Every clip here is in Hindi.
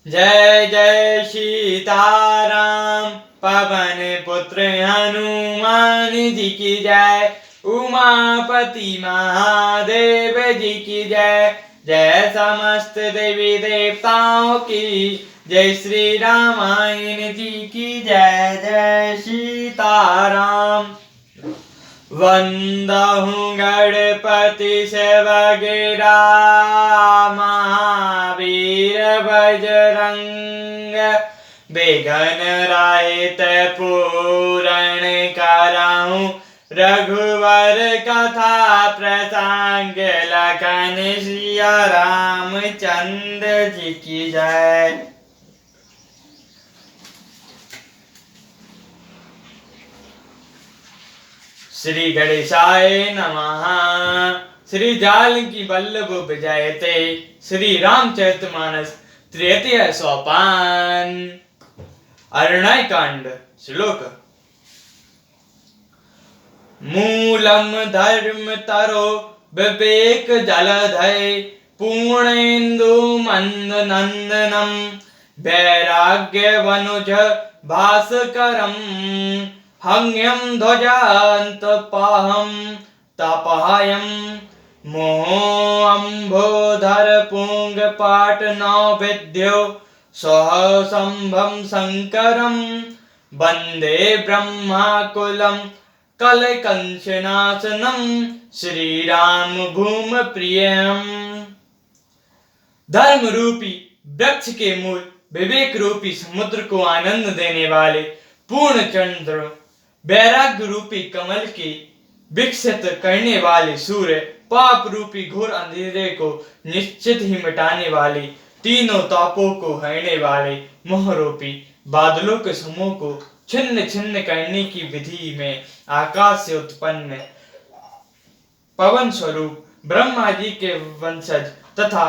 जय जय सीताराम। पवन पुत्र हनुमान जी की जय। उमापति महादेव जी की जय। जय समस्त देवी देवताओं की जय। श्री रामायण जी की जय। जय सीताराम। वंदहु गणपति वगैरा महावीर बजरंग। बेघन राहित पूरण कराहूँ रघुवर कथा प्रसंग। लखन सिया रामचंद्र जी की जय। श्री गणेशाय नमः। श्री जानकी वल्लभ विजयते। श्री रामचरितमानस तृतीय सोपान। अरण्य कांड श्लोक। मूलम धर्म तरो विवेक जलधय। पूर्णेन्दु मंद नंदनम। वैराग्य वनुज भास्करम। हंग्यम ध्वजान्तपाहं तापहायं। मोहोऽम्भोधर पुंगपाटनौवेद्यो। सहसंभं शंकरं वंदे ब्रह्माकुलं कलकंशनाशनं। श्रीराम भूमप्रियम्। धर्म रूपी वृक्ष के मूल, विवेक रूपी समुद्र को आनंद देने वाले पूर्ण चंद्र, वैराग्य रूपी कमल की विकसित करने वाले सूर्य, पाप रूपी घोर अंधेरे को निश्चित ही मिटाने वाले, तीनों तापों को हरने वाले मोह रूपी बादलों के समूह को छिन्न छिन्न करने की विधि में आकाश से उत्पन्न पवन स्वरूप ब्रह्मा जी के वंशज तथा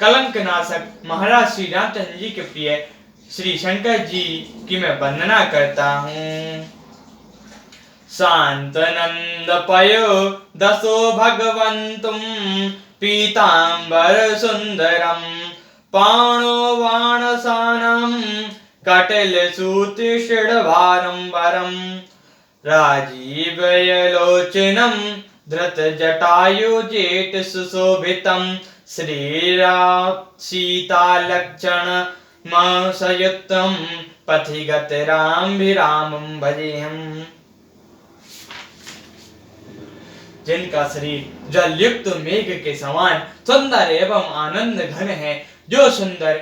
कलंक नाशक महाराज श्री रामचंद्र जी के प्रिय श्री शंकर जी की मैं वंदना करता हूँ। शांतनंद पयो दसो भगवंतुम। पीतांबर सुंदरम पाणो वाणसानम। कटिल सूति षडभारंबरम। राजीवलोचनम धृत जटायु जेट सुशोभितम। श्रीराम सीता लक्षण संयुक्तम। पथिगत रामभिरामं भजेहम्। जिनका शरीर जलयुक्त मेघ के समान सुंदर एवं आनंद घन है, जो सुंदर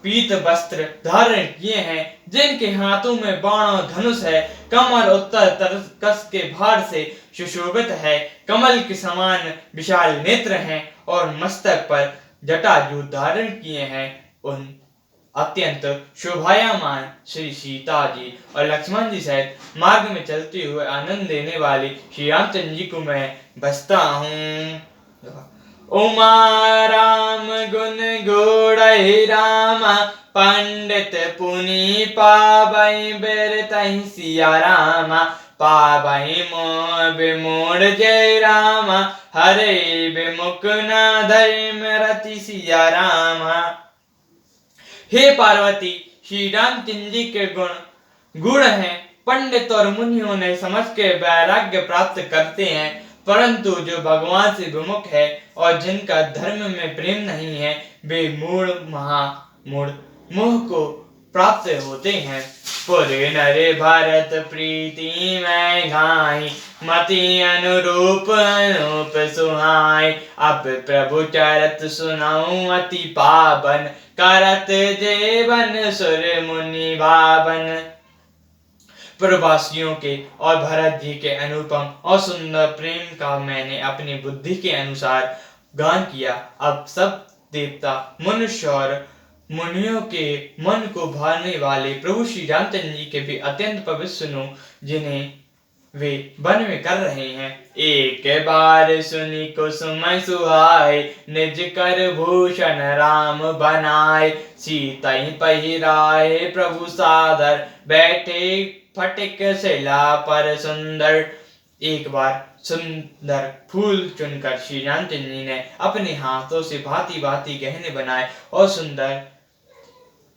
पीत वस्त्र धारण किए हैं, जिनके हाथों में बाण और धनुष है, कमर उत्तर तरकस के भार से सुशोभित है, कमल के समान विशाल नेत्र हैं और मस्तक पर जटाजू धारण किए हैं, उन अत्यंत शोभायमान श्री सीता जी और लक्ष्मण जी सहित मार्ग में चलते हुए आनंद देने वाले श्री रामचंद्र जी को मैं बसता हूँ। उमा राम गुण गोड़हि रामा। पंडित पुनि पावै बिरतहि सिया रामा। पावै मोह विमूढ़ जय रामा। हरे विमुख न धर्म रति सिया रामा। हे पार्वती, श्री रामचंद्र जी के गुण हैं। पंडित और मुनियों ने समझ के वैराग्य प्राप्त करते हैं, परंतु जो भगवान से विमुख है और जिनका धर्म में प्रेम नहीं है, वे मूढ़ मोह को प्राप्त होते हैं। पुरे नरे भरत प्रीति मैं गाई। मति अनुरूप अनूप सुहाई। अब प्रभु चरत सुनाऊं अति पावन। करत जेवन सुर मुनि भावन। प्रवासियों के और भरत जी के अनुपम और सुंदर प्रेम का मैंने अपनी बुद्धि के अनुसार गान किया। अब सब देवता, मनुष्य और मुनियों के मन को भाने वाले प्रभु श्री रामचंद्र जी के भी अत्यंत पवित्र सुनो, जिन्हें वे वन में कर रहे हैं। एक बार सुनी कुसुम सुहाए। निज कर भूषण राम बनाए। सीतई पहिराए प्रभु सादर। बैठे फटिक शिला पर सुंदर। एक बार सुंदर फूल चुनकर श्री रामचंद्र जी ने अपने हाथों से भांति भांति गहने बनाए और सुंदर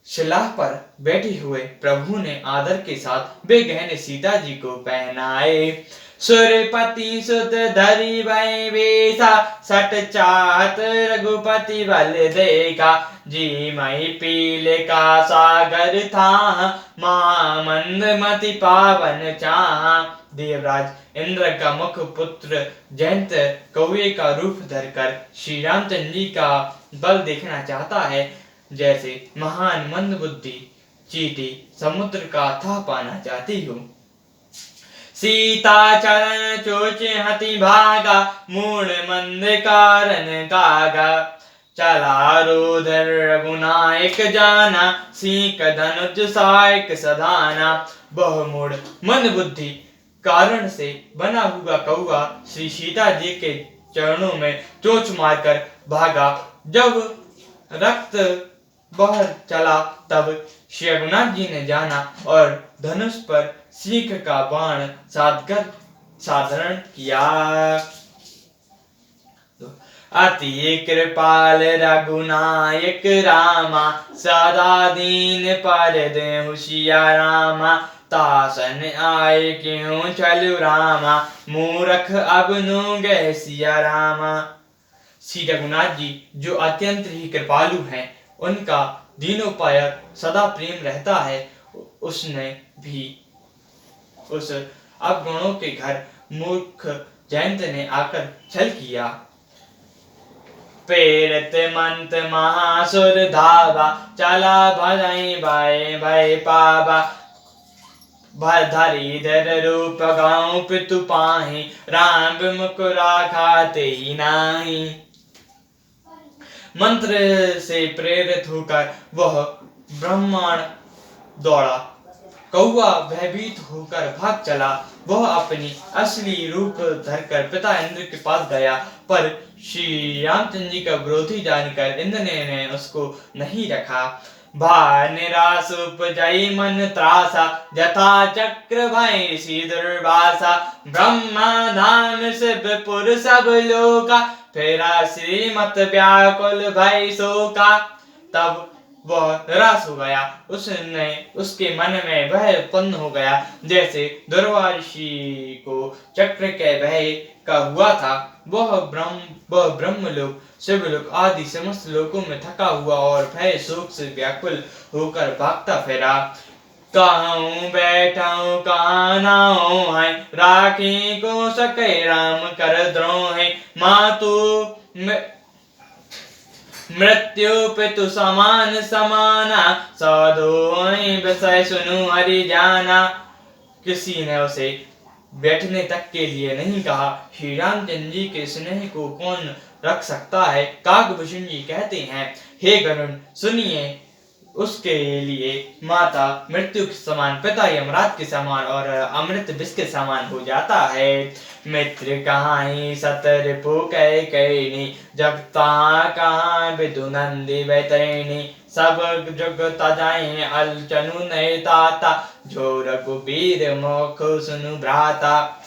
शिला पर बैठे हुए प्रभु ने आदर के साथ वे गहने सीता जी को पहनाए। सुरपति सुत धरि भय बेसा, सट चाहत रघुपति बल देखा। जी मई पीले का सागर था, मां मंदमति पावन चाहा। देवराज इंद्र का मुख पुत्र जयंत कौवे का रूप धरकर श्री रामचंद्र जी का बल देखना चाहता है, जैसे महान मंदबुद्धि चींटी समुद्र का था पाना चाहती हो। सीता चरण चोच हति भागा, मूड मंद कारण कागा। चला रोदर रघुनायक जाना, सीक धनुज सायक सधाना। बहुमूढ़ मंदबुद्धि कारण से बना हुआ कौआ श्री सीता जी के चरणों में चोंच मारकर भागा। जब रक्त बह चला तब श्री रघुनाथ जी ने जाना और धनुष पर सीख का बाण साधकर साधारण किया। अति कृपाल रघुनायक रामा, सदा दीन पर देहु सिया रामा। तासन आए क्यों चलु रामा, मूरख अगनु गए सिया रामा। श्री रघुनाथ जी जो अत्यंत ही कृपालु हैं, उनका दीनों पर सदा प्रेम रहता है। उसने भी उस अवगुणों के घर मूर्ख जयंत ने आकर छल किया। प्रेरित मंत महासुर धावा, चला भजई भय भय पावा। धरीधर रूप गाँव पितु पाहि, राम विमुख राखा तेहि नाहि। मंत्र से प्रेरित होकर वह ब्रह्मांड दौड़ा। कौआ भयभीत होकर भाग चला। वह अपनी असली रूप धरकर पिता इंद्र के पास गया, पर श्री रामचंद्र जी का विरोधी जानकर इंद्र ने उसको नहीं रखा। भा निराश उपजई मन त्रासा, जथा चक्र भय सी दुर्वासा। ब्रह्मा धाम शिवपुर सब लोका, फेरा श्रीमत व्याकुल भय शोका। तब वह निराश हो गया। उसके मन में भय उत्पन्न हो गया, जैसे दुर्वा ऋषि को चक्र के भय का हुआ था। वह ब्रह्मलोक शिवलोक आदि समस्त लोकों में थका हुआ और भय शोक से व्याकुल होकर भागता फिरा। कहूँ बैठाऊँ कहाँ नाऊँ है, राखी को सके राम कर द्रोह है। मातु मृत्यु पितु समान समाना, साधु विषय सुनु हरि जाना। किसी ने उसे बैठने तक के लिए नहीं कहा। श्री रामचंद्र जी के स्नेह को कौन रख सकता है। काकभूषण जी कहते हैं, हे गरुण सुनिए, उसके लिए माता मृत्यु के समान, पिता यमराज के समान और अमृत विष के समान हो जाता है। मित्र कहाई सत रिपु कह कहनी, जब तहाँ कहाँ विदु नंदी बैतरणी। सब जुग तजाए अलचनु नय ताता, जो रघुबीर मुख सुनु भ्राता।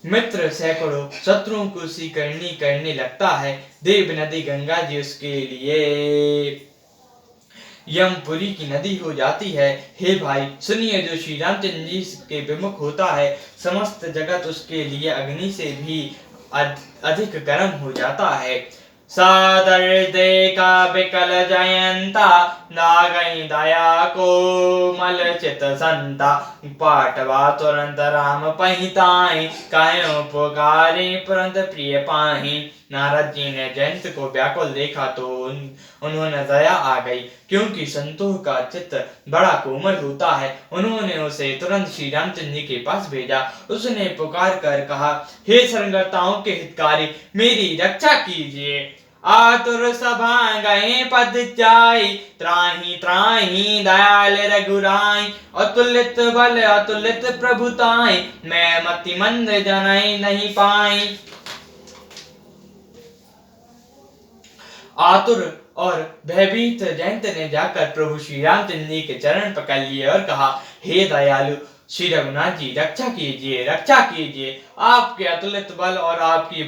मित्र सैकड़ों शत्रुओं को सी करनी लगता है। देव नदी गंगा जी उसके लिए यमपुरी की नदी हो जाती है। हे भाई सुनिए, जो श्री रामचंद्र जी के विमुख होता है, समस्त जगत उसके लिए अग्नि से भी अधिक गर्म हो जाता है। सादर देखा बिकल जयंता, नागई दया को मल चित संता। पाटवा तुरंत राम पहिताई, कायो पुकारे तुरंत प्रिय पाही। नारद जी ने जयंत को व्याकुल देखा तो उन्होंने दया आ गई, क्योंकि संतों का चित्त बड़ा कोमल होता है। उन्होंने उसे तुरंत श्री रामचंद्र जी के पास भेजा। उसने पुकार कर कहा, हे शरणकर्ताओं के हितकारी, मेरी रक्षा कीजिए। आतुर सभा गए पद जाई, त्राही त्राही दयाल रघुराई। अतुलित बल अतुलित प्रभुताई, मैं मति मंद जनाई नहीं पाई। आतुर और भयभीत जयंत ने जाकर प्रभु श्री रामचंद्र जी के चरण पकड़ लिए और कहा, हे दयालु श्री रघुनाथ जी, रक्षा कीजिए, रक्षा कीजिए। आपके अतुलित बल और आपकी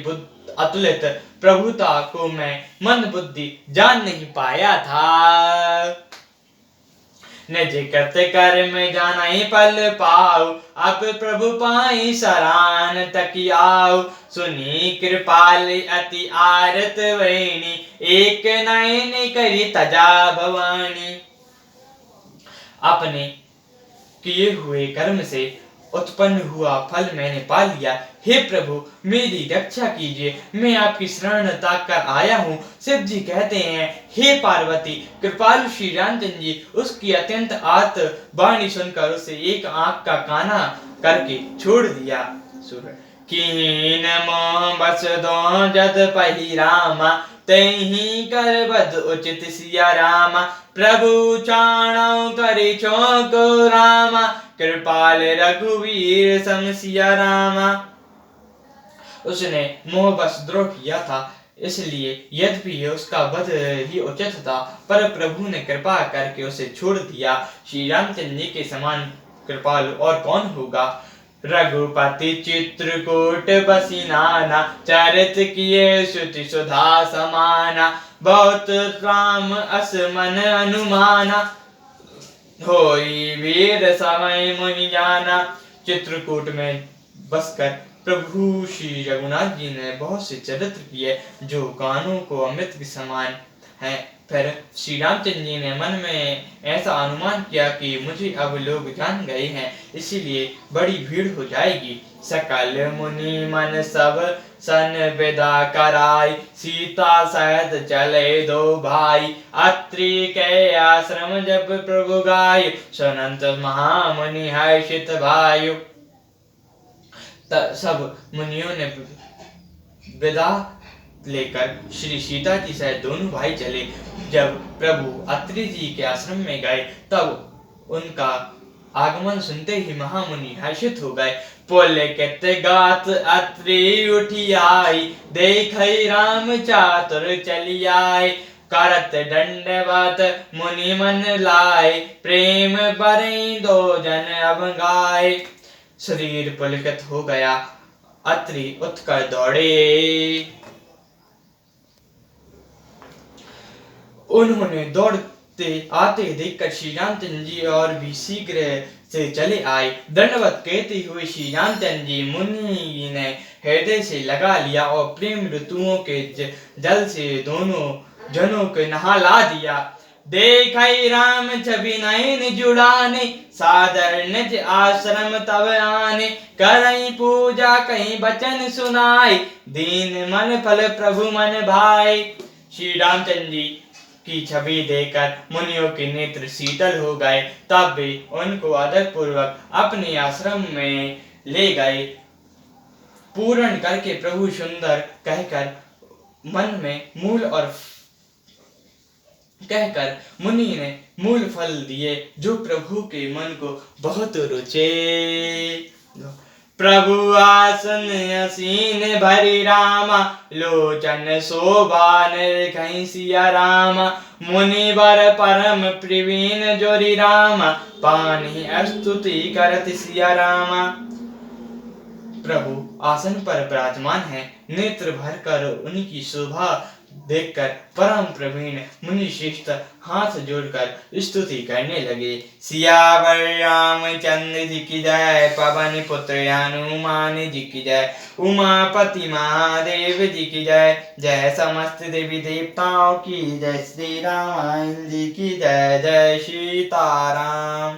अतुलित प्रभुता को मैं मंद बुद्धि जान नहीं पाया था। निज कृत कर्म जानाई पल पाओ, अब प्रभु पाई सरान तकी आओ। सुनी कृपाल अति आरत वैनी, एक नयन करी तजा भवानी। अपने किए हुए कर्म से उत्पन्न हुआ फल मैंने पा लिया। हे प्रभु मेरी रक्षा कीजिए, मैं आपकी शरण ताकर आया हूँ। शिव जी कहते हैं, हे पार्वती, कृपालु श्री रामचंद्र जी उसकी अत्यंत आर्त वाणी सुनकर उसे एक आंख का काना करके छोड़ दिया। कीन मोह बस दो जद पही रामा, तही कर बद उचित सिया रामा। प्रभु चाणौ करे चौको रामा, कृपाल रघुवीर सम सिया रामा। उसने मोह बस द्रोह किया था, इसलिए यद्यपि उसका वध ही उचित था, पर प्रभु ने कृपा करके उसे छोड़ दिया। श्री रामचंद्र जी के समान कृपालु और कौन होगा। रघुपति चित्रकूट बसी नाना, चरित किए श्रुति सुधा समाना। बहुत राम अस मन अनुमाना, होई वीर समय मुनि जाना। चित्रकूट में बसकर प्रभु श्री रघुनाथ जी ने बहुत से चरित्र किए जो कानों को अमृत के समान हैं। फिर श्री रामचंद्र जी ने मन में ऐसा अनुमान किया कि मुझे अब लोग जान गए हैं, इसीलिए बड़ी भीड़ हो जाएगी। सकल मुनि मन सब सन विदा कराई, सीता सहित चले दो भाई। अत्रि के आश्रम जब प्रभु गाय, सुनंत महामुनि हर्षित भायु। सब मुनियों ने विदा लेकर श्री सीता जी सहित दोनों भाई चले। जब प्रभु अत्रि जी के आश्रम में गए तब उनका आगमन सुनते ही महामुनि हर्षित हो गए। पुलकित गात अत्रि उठी आई, देखई राम चातुर चली आए। करत दंडवत मुनि मन लाए, प्रेम बरई दो जन अब गाए। शरीर पुलकित हो गया, अत्रि उठकर दौड़े। उन्होंने दौड़ते आते देखकर श्री रामचंद्र जी और भी शीघ्र से चले आए। दंडवत कहते हुए श्री रामचंद्र जी मुनि ने हृदय से लगा लिया और प्रेम ऋतुओं के जल से दोनों जनों को नहला दिया। देखई राम छवि नयन जुड़ाने, सादर निज आश्रम तब आने। करई पूजा कहीं बचन सुनाए, दीन मन फल प्रभु मन भाई। श्री रामचंद्र जी की छवि देखकर मुनियों के नेत्र शीतल हो गए। तब भी उनको आदर पूर्वक अपने आश्रम में ले गए। पूर्ण करके प्रभु सुंदर कहकर मन में मूल और कहकर मुनि ने मूल फल दिए जो प्रभु के मन को बहुत रुचे। प्रभु आसन असीन भरी रामा, लोचन शोभा कहीं सिया रामा। मुनि वर परम प्रवीण जोरी रामा, पानी स्तुति करत सिया रामा। प्रभु आसन पर विराजमान है, नेत्र भर कर उनकी शोभा देखकर परम प्रवीण मुनि श्रेष्ठ हाथ जोड़कर स्तुति करने लगे। सियावर रामचंद्र जी की जय, पवन पुत्र हनुमान जी की जय, उमापति महादेव जी की जय। जय समस्त देवी देवताओं की जय, श्री राम जी की जय। जय सीताराम।